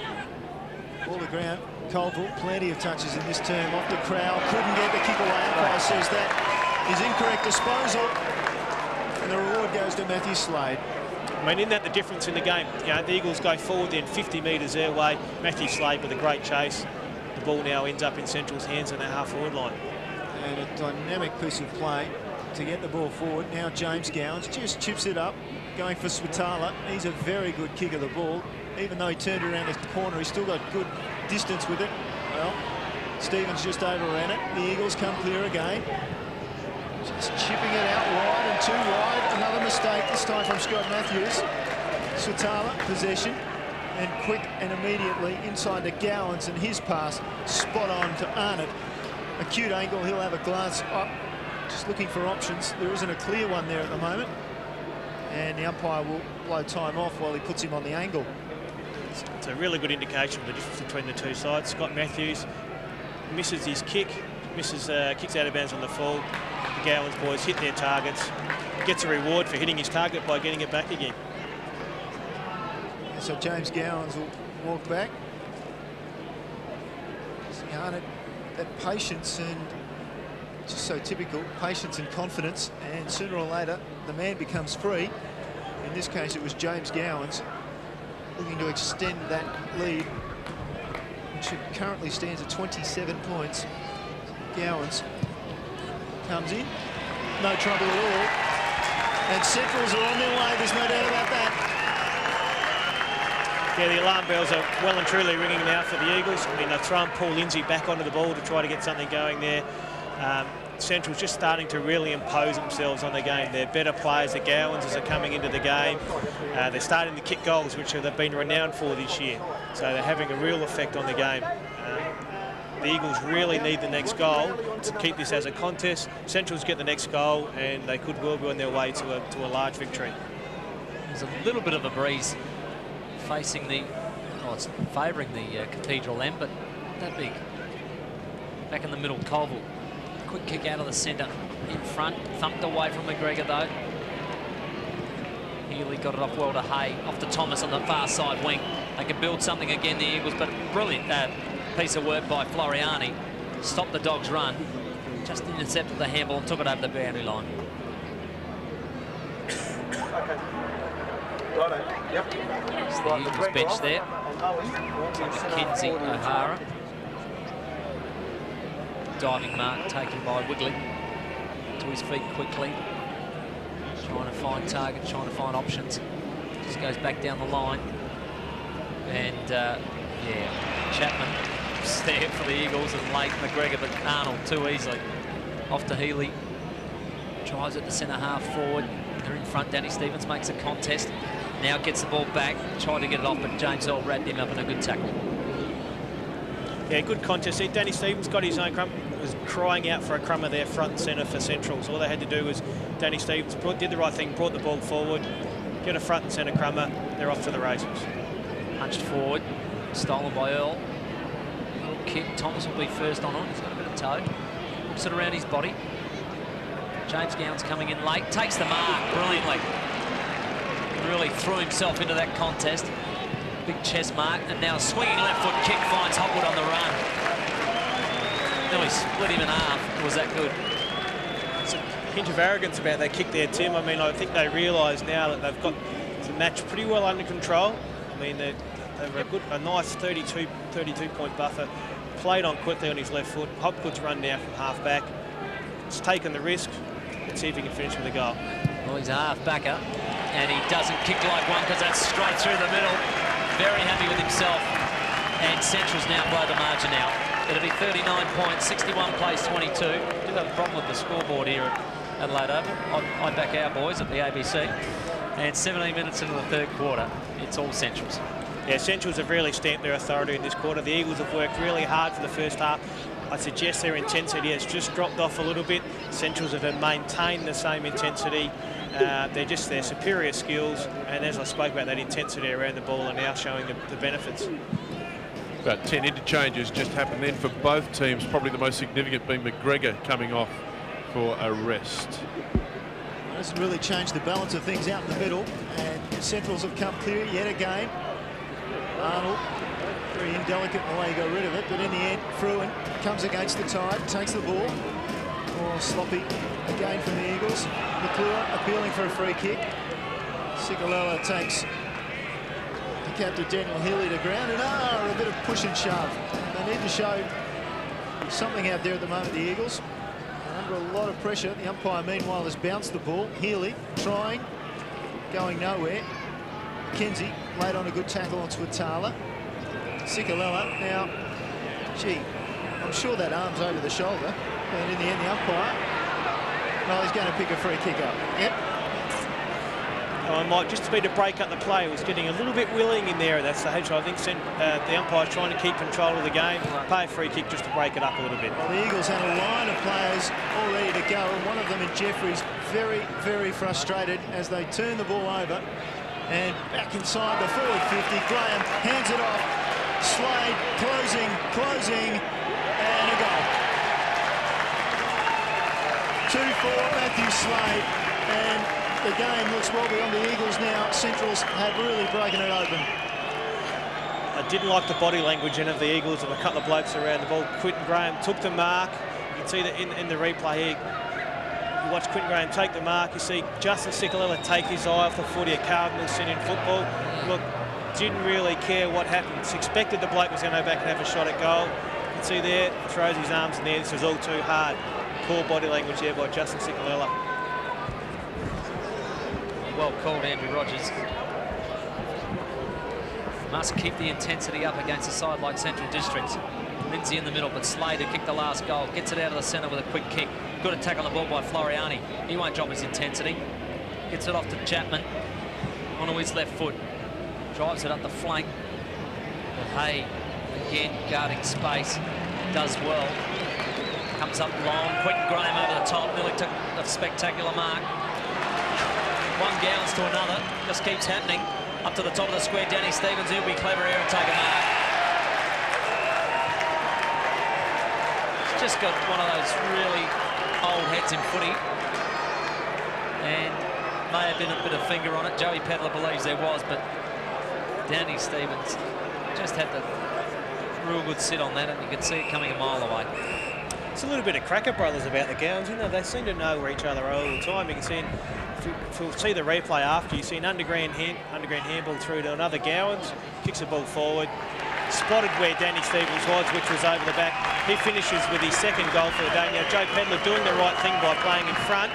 Ball to ground. Colville, plenty of touches in this term. Off the Crowell, couldn't get the kick away. Umpire says that is incorrect disposal. And the reward goes to Matthew Slade. I mean, isn't that the difference in the game? You know, the Eagles go forward then 50 metres their way. Matthew Slade with a great chase. The ball now ends up in Central's hands on their half-forward line. And a dynamic piece of play to get the ball forward. Now James Gowans just chips it up, going for Switala. He's a very good kick of the ball. Even though he turned around the corner, he's still got good distance with it. Well, Stevens just overran it. The Eagles come clear again. Just chipping it out wide and too wide. Another mistake, this time from Scott Matthews. Switala, possession. And quick and immediately inside to Gowans, and his pass spot on to Arnott. Acute angle, he'll have a glance up. Just looking for options. There isn't a clear one there at the moment. And the umpire will blow time off while he puts him on the angle. It's a really good indication of the difference between the two sides. Scott Matthews misses his kick, kicks out of bounds on the fall. The Gowans boys hit their targets, gets a reward for hitting his target by getting it back again. So James Gowans will walk back. See Arnott, that patience and just so typical, patience and confidence, and sooner or later the man becomes free. In this case it was James Gowans looking to extend that lead, which currently stands at 27 points. Gowans comes in, no trouble at all, and Centrals are on their way, there's no doubt about that. Yeah, the alarm bells are well and truly ringing now for the Eagles. I mean, they've thrown Paul Lindsay back onto the ball to try to get something going there. Central's just starting to really impose themselves on the game. They're better players. The Gowans are coming into the game. They're starting to kick goals, which they've been renowned for this year. So they're having a real effect on the game. The Eagles really need the next goal to keep this as a contest. Central's get the next goal, and they could well be on their way to a large victory. There's a little bit of a breeze facing the, oh, it's favouring the Cathedral end, but that big. Back in the middle, Colville. Quick kick out of the centre. In front, thumped away from McGregor though. Healy got it off well to Hay, off to Thomas on the far side wing. They can build something again, the Eagles, but brilliant piece of work by Floriani. Stopped the Dogs' run. Just intercepted the handball and took it over the boundary line. It's the Eagles bench there. Mackenzie, O'Hara. Diving mark taken by Wigley. To his feet quickly. Trying to find target, trying to find options. Just goes back down the line. And, yeah, Chapman there for the Eagles and late McGregor, but Arnold too easily. Off to Healy. Tries it to centre half forward. They're in front. Danny Stevens makes a contest. Now gets the ball back. Tried to get it off, but James Earl wrapped him up in a good tackle. Yeah, good contest there. Danny Stevens got his own crumb. Was crying out for a crummer there front and centre for Central. So all they had to do was Danny Stevens did the right thing, brought the ball forward, get a front and centre crummer. They're off to the races. Punched forward, stolen by Earl. Little kick. Thomas will be first on. He's got a bit of toe. Whips it around his body. James Gown's coming in late. Takes the mark brilliantly. Really threw himself into that contest. Big chest mark, and now a swinging left foot kick finds Hopwood on the run. Nearly split him in half. It was that good. It's a hint of arrogance about that kick there, Tim. I mean, I think they realise now that they've got the match pretty well under control. I mean, they were a nice 32-point buffer. Played on quickly on his left foot. Hopwood's run now from half back. It's taken the risk. Let's see if he can finish with a goal. Well, he's a half-backer, and he doesn't kick like one because that's straight through the middle. Very happy with himself, and Central's now blow the margin out. It'll be 39 points, 61 plays 22. Do have a problem with the scoreboard here at Adelaide Oval. I back our boys at the ABC, and 17 minutes into the third quarter, it's all Centrals. Yeah, Centrals have really stamped their authority in this quarter. The Eagles have worked really hard for the first half. I suggest their intensity has just dropped off a little bit. Centrals have maintained the same intensity. They're just their superior skills, and as I spoke about, that intensity around the ball are now showing the benefits. About 10 interchanges just happened then for both teams. Probably the most significant being McGregor coming off for a rest. Doesn't really change the balance of things out in the middle, and Centrals have come clear yet again. Arnold, very indelicate in the way he got rid of it, but in the end, Fruin comes against the tide, takes the ball. Oh, sloppy again from the Eagles. McClure appealing for a free kick. Cicolella takes the captain Daniel Healy to ground, and a bit of push and shove. They need to show something out there at the moment, the Eagles. Under a lot of pressure. The umpire, meanwhile, has bounced the ball. Healy trying, going nowhere. Mackenzie laid on a good tackle onto Atala. Cicolella now, gee, I'm sure that arm's over the shoulder. And in the end, the umpire, well, he's going to pick a free kick up. Yep. I might just to be to break up the play. It was getting a little bit willing in there at that stage. I think the umpire's trying to keep control of the game. Pay a free kick just to break it up a little bit. Well, the Eagles had a line of players all ready to go, and one of them in Jeffries very, very frustrated as they turn the ball over. And back inside the forward 50, Graham hands it off. Slade closing, and a goal. 2-4, Matthew Slade, and the game looks well beyond the Eagles now. Centrals have really broken it open. I didn't like the body language of the Eagles of a couple of blokes around the ball. Quinton Graham took the mark. You can see that in the replay here. You watch Quinton Graham take the mark. You see Justin Cicolella take his eye off the footy, a cardinal sin in football. Look, didn't really care what happened. Expected the bloke was going to go back and have a shot at goal. You can see there, throws his arms in there. This is all too hard. Poor body language there by Justin Cicolella. Well called, Andrew Rogers. Must keep the intensity up against a side like Central Districts. Lindsay in the middle, but Slade, who kicked the last goal, gets it out of the centre with a quick kick. Good attack on the ball by Floriani. He won't drop his intensity. Gets it off to Chapman onto his left foot. Drives it up the flank. But Hay, again, guarding space. Does well. Comes up long. Quinton Graham over the top. Nearly took a spectacular mark. One gowns to another. Just keeps happening. Up to the top of the square, Danny Stevens. He'll be clever here and take a mark. He's just got one of those really old heads in footy. And may have been a bit of finger on it. Joey Pedler believes there was, but Danny Stevens just had the real good sit on that, and you could see it coming a mile away. It's a little bit of Cracker Brothers about the Gowans, you know, they seem to know each other all the time. You can see, if you'll see the replay after, you see an underground handball through to another Gowans, kicks the ball forward, spotted where Danny Stevens was, which was over the back. He finishes with his second goal for the day. Now, Joe Pedler doing the right thing by playing in front,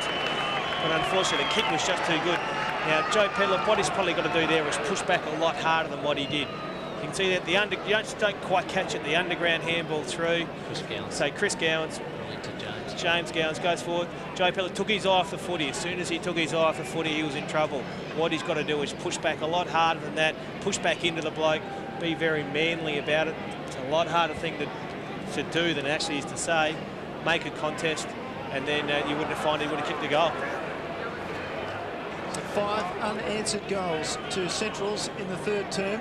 but unfortunately the kick was just too good. Now, Joe Pedler, what he's probably got to do there is push back a lot harder than what he did. You can see that you don't quite catch it, the underground handball through. Chris Gowans. So Chris Gowans. James Gowans goes forward. Joe Pedler took his eye off the footy. As soon as he took his eye off the footy, he was in trouble. What he's got to do is push back a lot harder than that, push back into the bloke, be very manly about it. It's a lot harder thing to do than it actually is to say. Make a contest, and then you wouldn't have found he would have kicked the goal. So 5 unanswered goals to Centrals in the third term,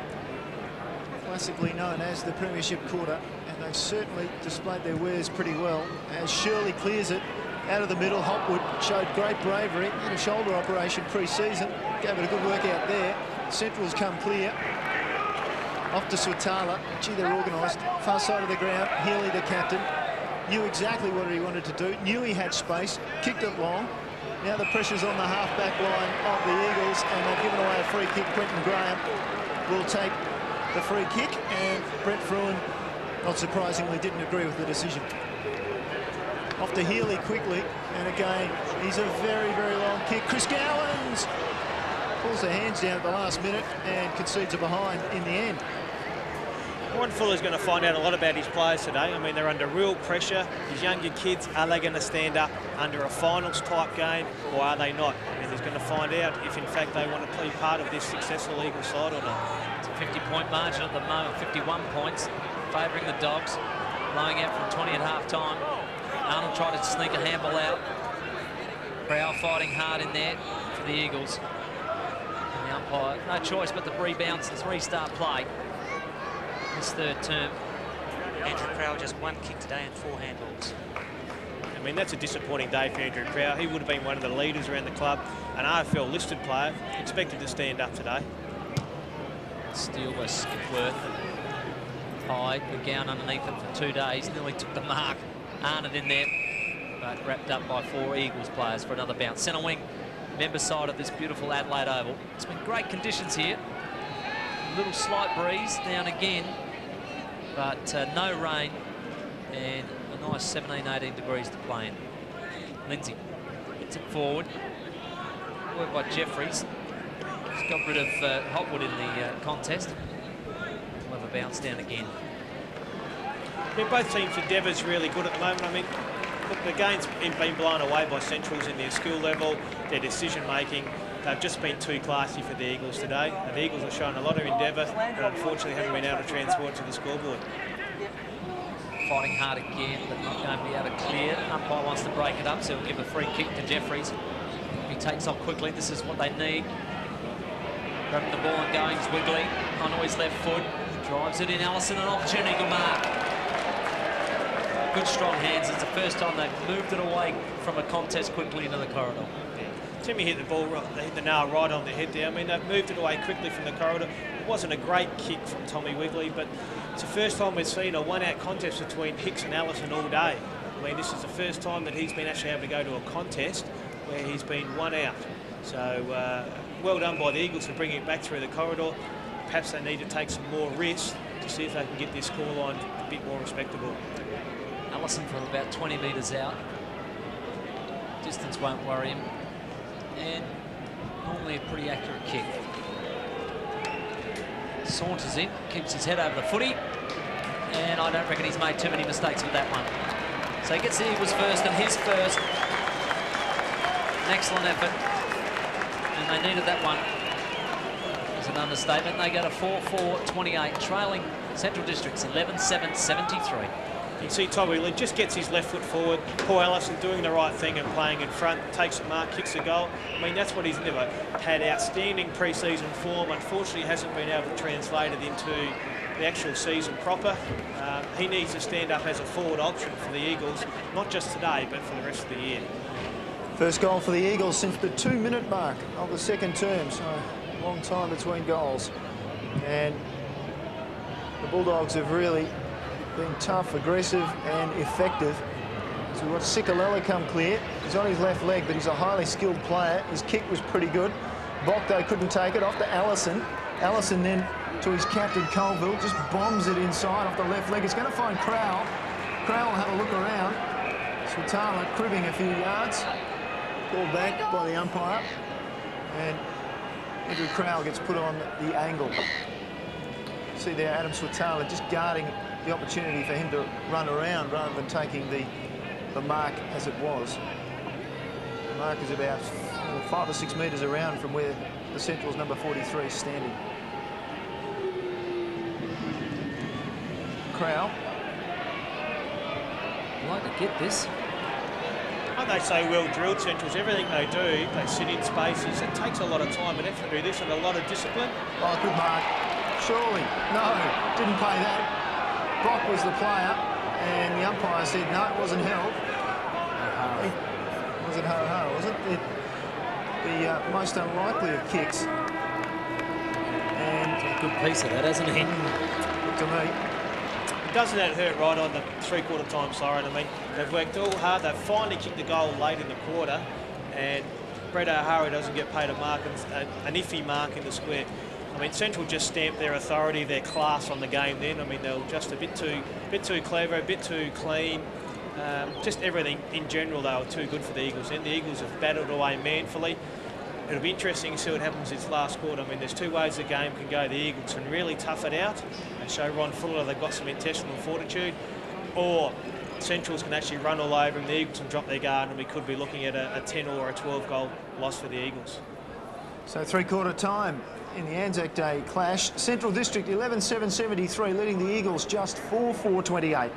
classically known as the Premiership quarter, and they've certainly displayed their wares pretty well. As Shirley clears it out of the middle, Hopwood showed great bravery, had a shoulder operation pre-season, gave it a good workout there. Centrals come clear. Off to Swatala. Gee, they're organised. Far side of the ground. Healy, the captain, knew exactly what he wanted to do, knew he had space, kicked it long. Now the pressure's on the half-back line of the Eagles, and they've given away a free kick. Quentin Graham will take the free kick, and Brent Fruin, not surprisingly, didn't agree with the decision. Off to Healy quickly, and again, he's a very, very long kick. Chris Gowans pulls the hands down at the last minute and concedes a behind in the end. Warren Fuller's going to find out a lot about his players today. I mean, they're under real pressure. These younger kids, are they going to stand up under a finals-type game, or are they not? And he's going to find out if, in fact, they want to be part of this successful Eagles side or not. It's a 50-point margin at the moment, 51 points, favouring the Dogs, blowing out from 20 at half-time. Arnold tried to sneak a handball out. Crowell fighting hard in there for the Eagles. And the umpire, no choice but to rebounds and restart play. This third term. Andrew Crowell just 1 kick today and 4 handballs. I mean, that's a disappointing day for Andrew Crowell. He would have been one of the leaders around the club, an AFL listed player, expected to stand up today. Steele by Skipworth. Hyde, McGowan underneath it for 2 days, nearly took the mark. Arnott in there, but wrapped up by 4 Eagles players for another bounce. Centre wing, member side of this beautiful Adelaide Oval. It's been great conditions here. A little slight breeze now and again, but no rain, and a nice 17-18 degrees to play in. Lindsay gets it forward. Work by Jeffries. He's got rid of Hopwood in the contest. We'll have a bounce down again. I mean, both teams' endeavour's really good at the moment. I mean, look, the game's been blown away by Centrals in their skill level, their decision-making. They've just been too classy for the Eagles today. And the Eagles have shown a lot of endeavour, but unfortunately haven't been able to transport to the scoreboard. Fighting hard again, but not going to be able to clear. Umpire wants to break it up, so he'll give a free kick to Jeffries. He takes off quickly. This is what they need. Grabbing the ball and going. It's Wiggly onto his left foot. Drives it in. Allison, an opportunity to mark. Good strong hands. It's the first time they've moved it away from a contest quickly into the corridor. Timmy hit the ball, they hit the nail right on the head there. I mean, they've moved it away quickly from the corridor. It wasn't a great kick from Tommy Wigley, but it's the first time we've seen a one-out contest between Hicks and Allison all day. I mean, this is the first time that he's been actually able to go to a contest where he's been one out. So, well done by the Eagles for bringing it back through the corridor. Perhaps they need to take some more risks to see if they can get this scoreline a bit more respectable. Allison from about 20 metres out. Distance won't worry him. And normally a pretty accurate kick. Saunters in, keeps his head over the footy, and I don't reckon he's made too many mistakes with that one. So he gets the Eagles first and his first. An excellent effort, and they needed that one. It's an understatement. They go to 4-4-28, trailing Central Districts 11-7-73. You see Toby Lee just gets his left foot forward. Paul Allison doing the right thing and playing in front, takes a mark, kicks a goal. I mean, that's what he's never had. Outstanding pre-season form. Unfortunately, hasn't been able to translate it into the actual season proper. He needs to stand up as a forward option for the Eagles, not just today, but for the rest of the year. First goal for the Eagles since the 2-minute mark of the second term, so a long time between goals. And the Bulldogs have really been tough, aggressive and effective. So we've got Sikalella come clear. He's on his left leg, but he's a highly skilled player. His kick was pretty good. Bokdo couldn't take it, off to Allison. Allison then to his captain Colville, just bombs it inside off the left leg. It's going to find Crowell. Crowell will have a look around. Swatala cribbing a few yards. Called back by the umpire. And Andrew Crowell gets put on the angle. See there, Adam Swatala just guarding the opportunity for him to run around rather than taking the mark as it was. The mark is about 5 or 6 metres around from where the Central's number 43 is standing. Crowell. I'd like to get this. Aren't they so well drilled, Centrals? Everything they do, they sit in spaces. It takes a lot of time and effort to do this and a lot of discipline. Oh, good mark. Surely. No, didn't play that. Brock was the player, and the umpire said, no, it wasn't held. Was it Ho-Ho, was it? The most unlikely of kicks. And A good piece of that, hasn't he? to me, Doesn't that hurt right on the three-quarter time siren? I mean, they've worked all hard. They've finally kicked the goal late in the quarter, and Brett O'Hara doesn't get paid a mark, an iffy mark in the square. I mean, Central just stamped their authority, their class on the game then. I mean, they were just a bit too clever, a bit too clean. Just everything in general, they were too good for the Eagles. And the Eagles have battled away manfully. It'll be interesting to see what happens this last quarter. I mean, there's two ways the game can go. The Eagles can really tough it out and show Ron Fuller they've got some intestinal fortitude, or Centrals can actually run all over them. The Eagles can drop their guard, and we could be looking at a 10 or a 12 goal loss for the Eagles. so three-quarter time in the Anzac Day clash. Central District 11-7-73, leading the Eagles just 4-4-28.